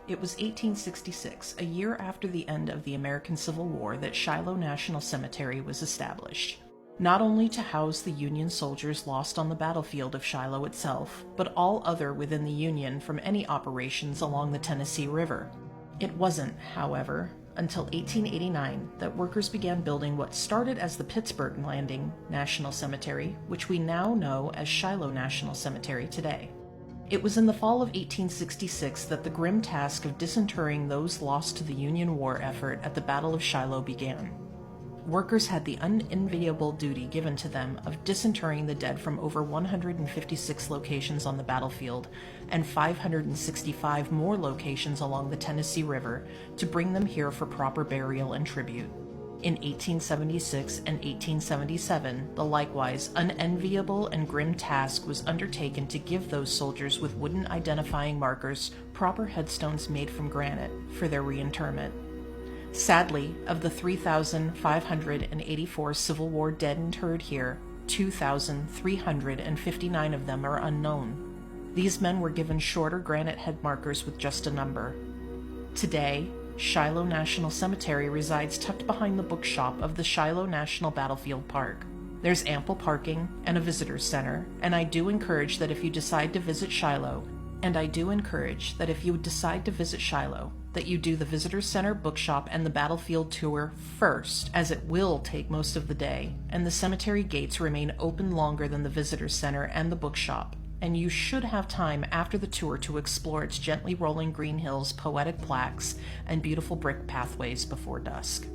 It was 1866, a year after the end of the American Civil War, that Shiloh National Cemetery was established, not only to house the Union soldiers lost on the battlefield of Shiloh itself, but all other within the Union from any operations along the Tennessee River. It wasn't, however, until 1889 that workers began building what started as the Pittsburgh Landing National Cemetery, which we now know as Shiloh National Cemetery today. It was in the fall of 1866 that the grim task of disinterring those lost to the Union war effort at the Battle of Shiloh began. Workers had the unenviable duty given to them of disinterring the dead from over 156 locations on the battlefield and 565 more locations along the Tennessee River to bring them here for proper burial and tribute. In 1876 and 1877, the likewise unenviable and grim task was undertaken to give those soldiers with wooden identifying markers proper headstones made from granite for their reinterment. Sadly, of the 3,584 Civil War dead interred here, 2,359 of them are unknown. These men were given shorter granite head markers with just a number. Today, Shiloh National Cemetery resides tucked behind the bookshop of the Shiloh National Battlefield Park. There's ample parking and a visitor's center, and I do encourage that if you decide to visit Shiloh, that you do the visitor's center, bookshop, and the battlefield tour first, as it will take most of the day, and the cemetery gates remain open longer than the visitor's center and the bookshop, and you should have time after the tour to explore its gently rolling green hills, poetic plaques, and beautiful brick pathways before dusk.